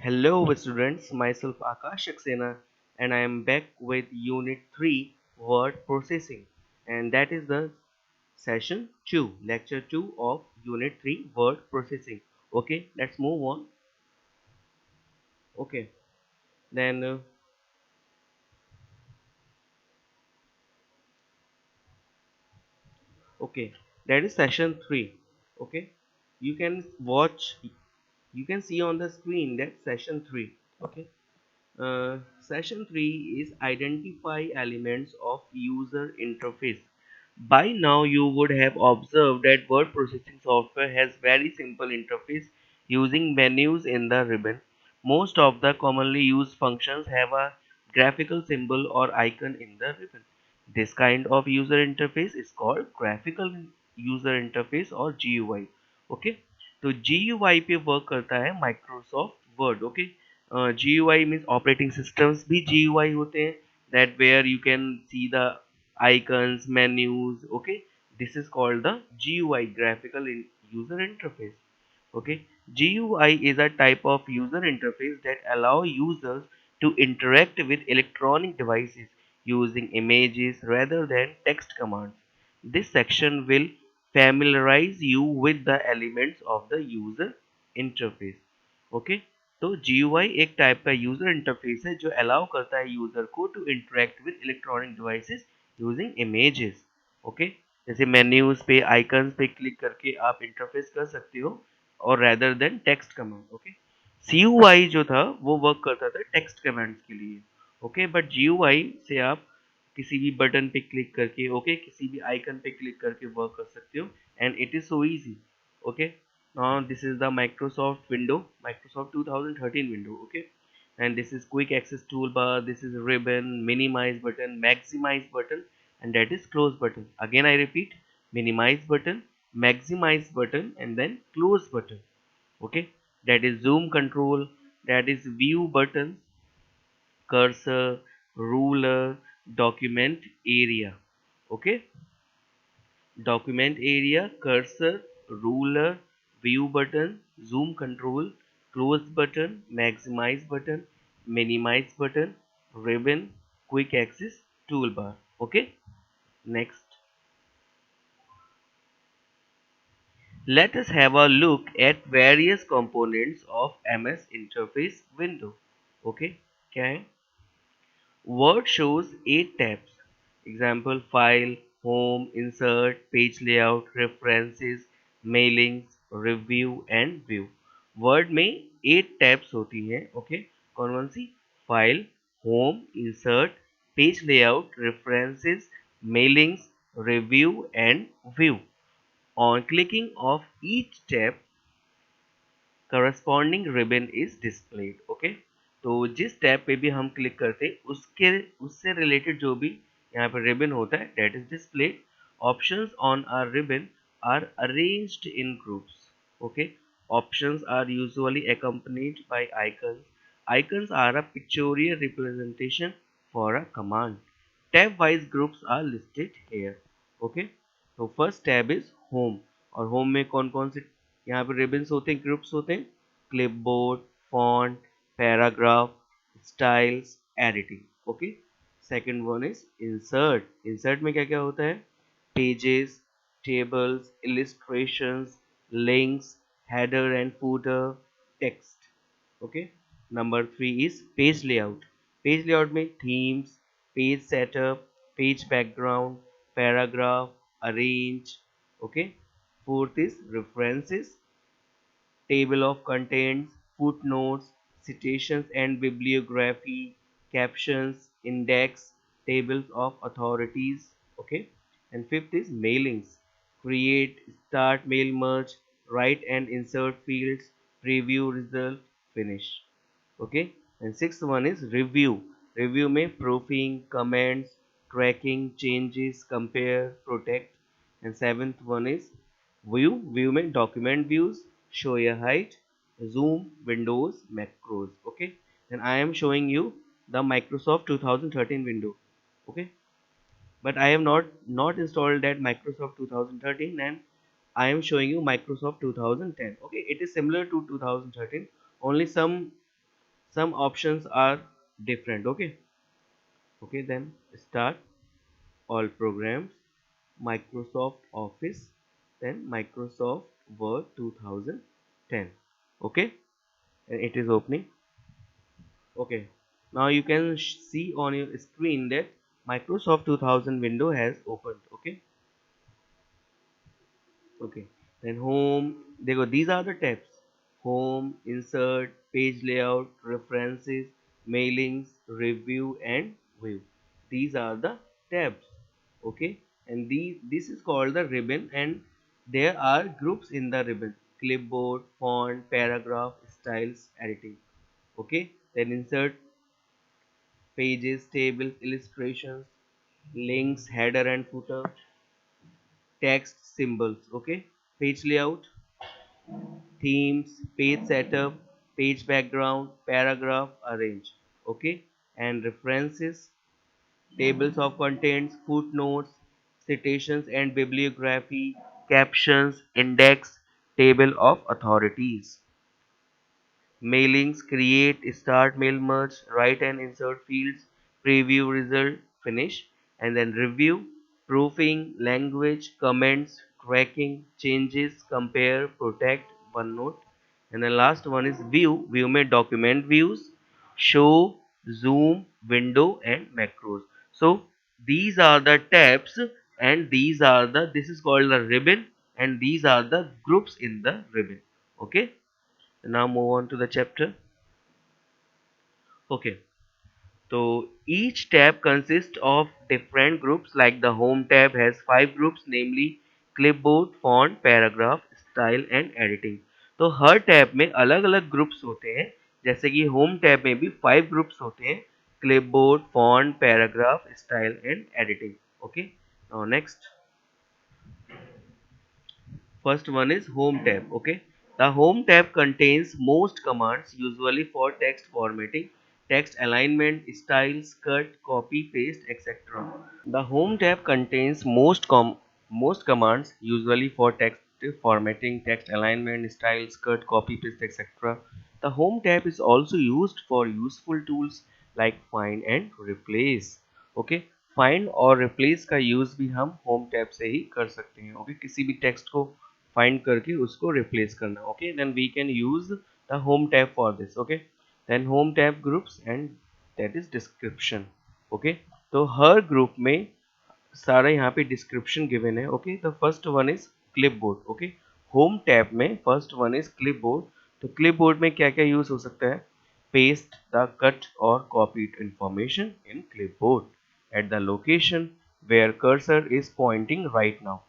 Hello students, myself Akash Saxena and I am back with Unit 3 Word Processing, and that is the session 2, lecture 2 of Unit 3 Word Processing. Okay, let's move on. Okay, then okay, that is session 3. Okay, you can watch, you can see on the screen that session 3. Okay. Session 3 is identify elements of user interface. By now, you would have observed that word processing software has very simple interface using menus in the ribbon. Most of the commonly used functions have a graphical symbol or icon in the ribbon. This kind of user interface is called graphical user interface or GUI. Okay, तो GUI पे work करता है Microsoft Word. Okay, GUI means operating systems भी GUI होते हैं, that where you can see the icons, menus. Okay, this is called the GUI, graphical user interface. Okay, GUI is a type of user interface that allow users to interact with electronic devices using images rather than text commands. This section will familiarize you with the elements of the user interface. Okay, तो GUI एक type का user interface है जो allow करता है user को to interact with electronic devices using images. Okay, जैसे menus पे आइकन्स पे क्लिक करके आप इंटरफेस कर सकते हो और rather than text command. Okay, CUI जो था वो वर्क करता था टेक्स्ट कमांड्स के लिए. ओके, बट GUI से आप किसी भी बटन पे क्लिक करके, ओके, किसी भी आइकन पे क्लिक करके वर्क कर सकते हो, and it is so easy. Okay, this is the Microsoft window, Microsoft 2013 window. Okay, and this is quick access toolbar, this is ribbon, minimize button, maximize button, and that is close button. Again I repeat, minimize button, maximize button, and then close button. Okay, that is zoom control, that is view button, cursor, ruler, document area. Okay, document area, cursor, ruler, view button, zoom control, close button, maximize button, minimize button, ribbon, quick access toolbar. Okay, next. Let us have a look at various components of MS Interface window. Okay, क्या है? Word shows 8 tabs. Example: File, Home, Insert, Page Layout, References, Mailings, Review and View. Word में 8 tabs होती हैं. Okay, कौन कौन सी? File, Home, Insert, Page Layout, References, Mailings, Review and View. On clicking of each tab, corresponding ribbon is displayed. Okay, तो जिस tab पे भी हम क्लिक करते हैं उसके उससे रिलेटेड जो भी यहाँ पे रिबन होता है that is displayed. Options on our ribbon are arranged in groups. Okay, options are usually accompanied by icons. Icons are a pictorial representation for a command. Tab wise groups are listed here. Okay, तो first tab is home, और home में कौन कौन से यहाँ पे ribbons होते हैं, ग्रुप्स होते हैं? Clipboard, font, paragraph, styles, editing. Okay, second one is insert. Insert में क्या क्या होता है? Pages, tables, illustrations, links, header and footer, text. Okay, number 3 is page layout. Page layout में themes, page setup, page background, paragraph, arrange. Okay, fourth is references, table of contents, footnotes, citations and bibliography, captions, index, tables of authorities. Okay, and fifth is mailings, create, start mail, merge, write and insert fields, preview result, finish. Okay, and sixth one is review. Review में proofing, comments, tracking, changes, compare, protect. And seventh one is view. View में document views, show your height, zoom, windows, macros. Okay, and I am showing you the Microsoft 2013 window. Okay, but I have not installed that Microsoft 2013, and I am showing you Microsoft 2010. Okay, it is similar to 2013, only some some options are different. Okay, then start. All programs, Microsoft Office, then Microsoft Word 2010. Okay, and it is opening. Okay, now you can see on your screen that Microsoft 2000 window has opened. Okay, then home, these are the tabs: home, insert, page layout, references, mailings, review, and view. These are the tabs. Okay, and this is called the ribbon, and there are groups in the ribbon: clipboard, font, paragraph, styles, editing. Okay, then insert, pages, tables, illustrations, links, header and footer, text, symbols. Okay, page layout, themes, page setup, page background, paragraph arrange. Okay, and references, tables of contents, footnotes, citations and bibliography, captions, index, table of authorities. Mailings, create, start mail, merge, write and insert fields, preview, result, finish. And then review, proofing, language, comments, tracking, changes, compare, protect, OneNote. And the last one is view. View may document views, show, zoom, window and macros. So these are the tabs, and this is called the ribbon, and these are the groups in the ribbon. Okay, now move on to the chapter. Okay, so each tab consists of different groups. Like the home tab has 5 groups, namely clipboard, font, paragraph, style and editing. तो हर tab में अलग अलग groups होते हैं, जैसे कि home tab में भी 5 ग्रुप्स होते हैं: clipboard, font, paragraph, style and editing. Okay, now next. First one is home tab. Okay, the home tab contains most commands, usually for text formatting, text alignment, styles, cut, copy, paste, etc. The home tab contains most commands, usually for text formatting, text alignment, styles, cut, copy, paste, etc. The home tab is also used for useful tools like find and replace. Okay, find और replace का use भी हम home tab से ही कर सकते हैं. Okay, किसी भी टेक्स्ट को find करके उसको replace करना. Okay, then we can use the home tab for this. Okay, then home tab groups, and that is description. Okay, तो हर ग्रुप में सारा यहाँ पे डिस्क्रिप्शन गिवन है. Okay, the first one is clipboard. Okay, home tab में first one is clipboard. तो clipboard में क्या क्या यूज हो सकता है? पेस्ट द कट और copied information in clipboard at the location where cursor is pointing right now.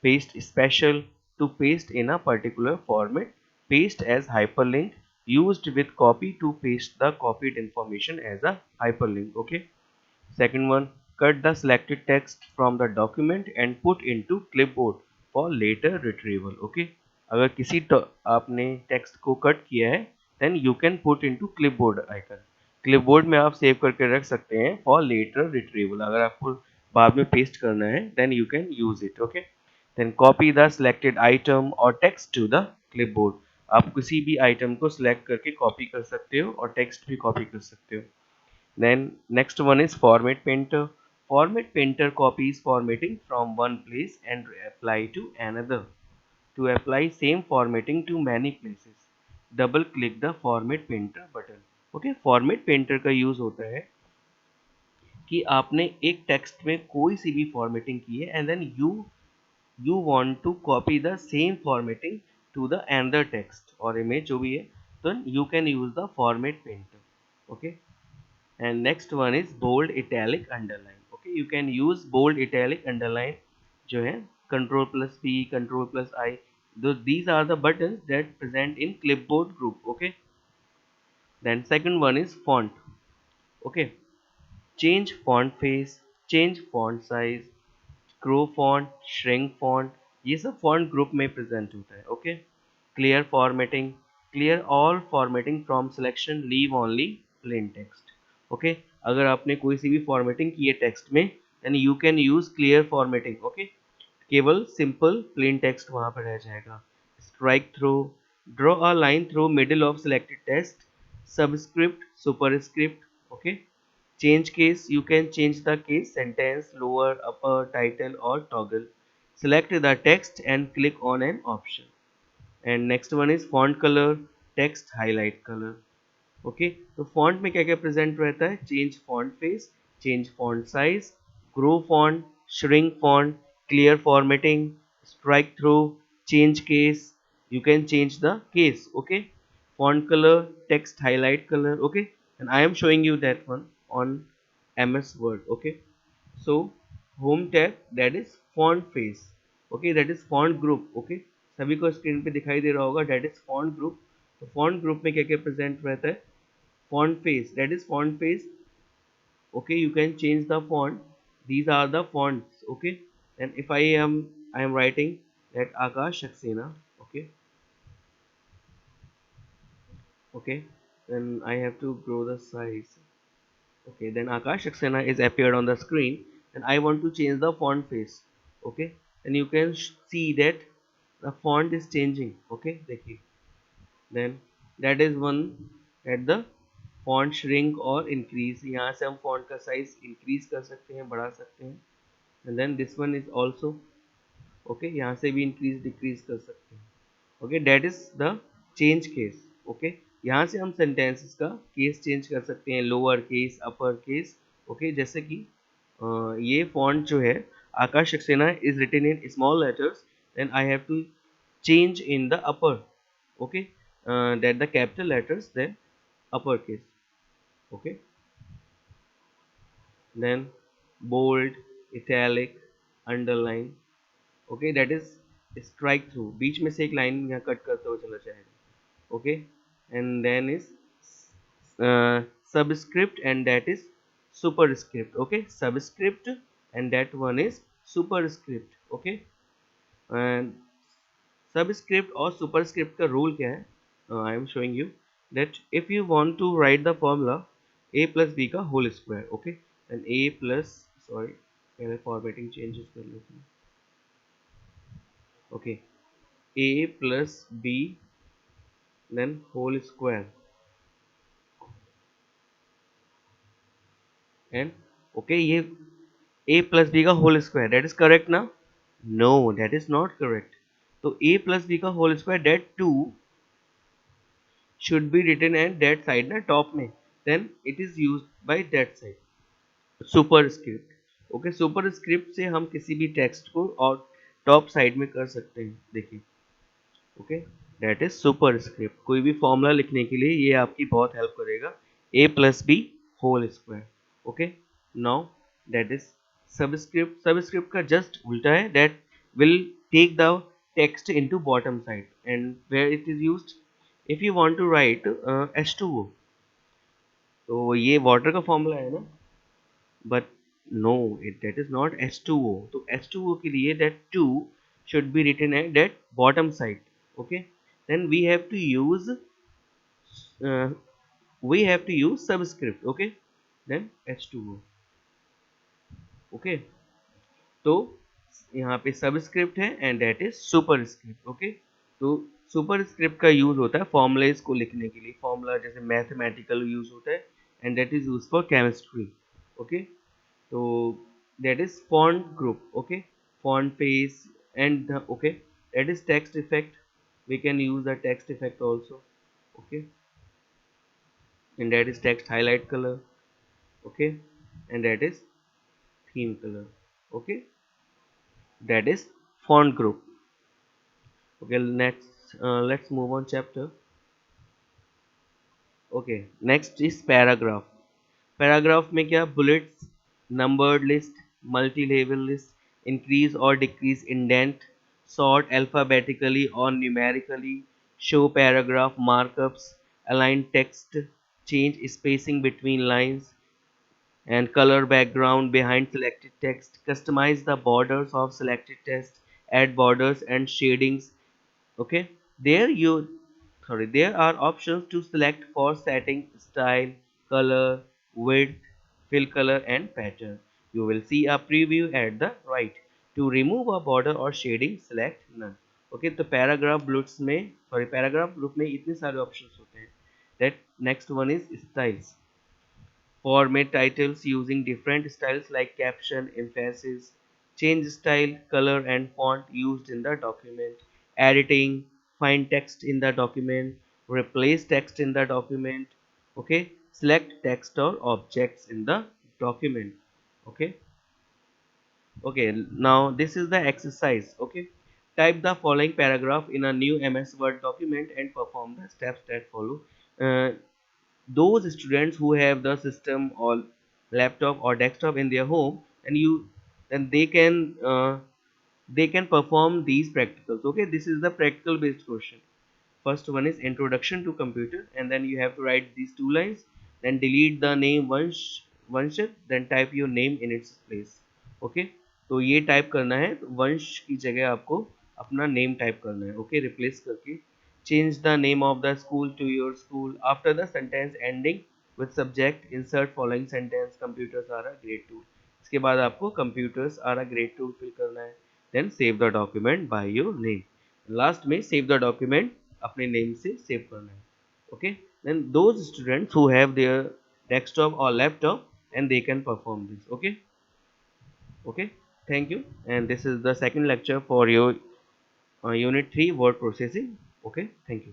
Paste special, to paste in a particular format. Paste as hyperlink, used with copy to paste the copied information as a hyperlink. Okay, second one, cut the selected text from the document and put into clipboard for later retrieval. Okay, अगर किसी आपने text को cut किया है, then you can put into clipboard icon. Clipboard में आप save करके रख सकते हैं for later retrieval. अगर आपको बाद में पेस्ट करना है, then you can use it. Okay, then copy the selected item or text to the clipboard. आप किसी भी आइटम को सिलेक्ट करके कॉपी कर सकते हो और टेक्स्ट भी कॉपी कर सकते हो. Then next one is format painter. Format painter copies formatting from one place and apply to another. To apply same formatting to many places, double click the format painter button. Okay, format painter का use होता है कि आपने एक text में कोई सी भी formatting की है, and then you want to copy the same formatting to the another text और इमेज जो भी है, तो you can use the format painter. Okay, and next one is bold, italic, underline. Okay, you can use bold, italic, underline जो है control plus p, control plus I. These are the buttons that present in clipboard group. Okay, then second one is font. Okay, change font face, change font size, scroll font, shrink font, ये सब font group में present होता है. Okay, clear formatting, clear all formatting from selection, leave only plain text. Okay, अगर आपने कोई सी भी formatting की है text में, then you can use clear formatting. Okay, केवल simple plain text वहाँ पर रह जाएगा. Strike through, draw a line through middle of selected text. subscript, superscript. Okay, change case, you can change the case, sentence, lower, upper, title or toggle. Select the text and click on an option. And next one is font color, text highlight color. Okay, तो font में क्या क्या present रहता है? Change font face, change font size, grow font, shrink font, clear formatting, strike through, change case, you can change the case. Okay, font color, text highlight color. Okay, and I am showing you that one on MS Word. Okay, so home tab, that is font face. Okay, that is font group. Okay, सभी को screen पे दिखाई दे रहा होगा, that is font group. तो font group में क्या क्या प्रेजेंट रहता है? Font face, that is font face. Okay, you can change the font. These are the fonts. Okay, and if I am writing that Akash Saxena. Okay, okay, then I have to grow the size. Okay, then Akash Saxena is appeared on the screen, and I want to change the font face. Okay, and you can see that the font is changing. Okay, देखिए, then that is one at the font shrink और increase. यहाँ से हम font का size increase कर सकते हैं, बढ़ा सकते हैं. And then this one is also okay, यहाँ से भी increase decrease कर सकते हैं. Okay, that is the change case. Okay, यहाँ से हम sentences का case change कर सकते हैं, lower case, upper case. Okay, जैसे कि ये font जो है आकाश Saxena is written in small letters, then I have to change in the upper. Okay, that the capital letters, then uppercase. Okay, then bold, italic, underline. Okay, that is strike through, बीच में से एक line यहाँ cut करते हुए चला जाएगा. Okay, and then is subscript, and that is superscript. Okay, subscript and that one is superscript. Okay, and subscript और superscript का रूल क्या है? I am showing you that if you want to write the formula A plus B का whole square. Okay, and A plus, sorry पहले formatting changes कर लेते हैं. Okay, A plus B then whole square and okay, ये A plus B का whole square, that is correct ना? No, that is not correct. तो A plus B का whole square, that too should be written at that side ना, top में, then it is used by that side. Superscript. Okay, superscript से हम किसी भी text को और टॉप साइड में कर सकते हैं. देखिए, ओके, दैट इज सुपरस्क्रिप्ट. कोई भी फॉर्मूला लिखने के लिए ये आपकी बहुत हेल्प करेगा. A plus B whole square. Okay, now that is subscript. Subscript का जस्ट उल्टा है, that will take the text into bottom side, and where it is used, if you want to write H2O, तो ये water का formula है ना, but no, that is not H2O. तो H2O के लिए that 2 should be written at that bottom side. Okay, then uh, we have to use subscript. Okay, then H2O. Okay, तो यहाँ पे सबस्क्रिप्ट है and that is superscript. Okay, तो superscript का use होता है फॉर्मूलाज को लिखने के लिए. फॉर्मूला जैसे मैथमेटिकल यूज होता है, and that is use for chemistry. Okay, तो that is font group. Okay, font face and okay, that is text effect. we can use the text effect also. Okay, and that is text highlight color. Okay, and that is theme color. Okay, that is font group. Okay, let's move on chapter. Okay, next is paragraph. Paragraph में क्या? bullets, numbered list, multi-level list, increase or decrease indent, sort alphabetically or numerically, show paragraph markups, align text, change spacing between lines and color background behind selected text, customize the borders of selected text, add borders and shadings. Okay, there you there are options to select for setting, style, color, width, fill color and pattern. You will see a preview at the right. To remove a border or shading, select none. Okay, तो paragraph groups में, sorry paragraph group में इतने सारे options होते हैं. That next one is styles. Format titles using different styles like caption, emphasis, change style, color and font used in the document, editing, find text in the document, replace text in the document, okay, select text or objects in the document, okay. Okay, now this is the exercise, okay. Type the following paragraph in a new MS Word document and perform the steps that follow. Those students who have the system or laptop or desktop in their home, and you then they can perform these practicals, okay. This is the practical based question. First one is introduction to computer, and then you have to write these two lines, then delete the name वंश, then type your name in its place, okay. तो ये type करना है, तो वंश की जगह आपको अपना नेम टाइप करना है, ओके, रिप्लेस करके change the name of the school to your school. After the sentence ending with subject, insert following sentence, computers are a great tool. इसके बाद आपको computers are a great tool fill करना है, then save the document by your name. Last में save the document अपने name से save करना है, okay. Then those students who have their desktop or laptop, and they can perform this, okay. Okay, thank you, and this is the second lecture for your unit 3 word processing. Okay, thank you.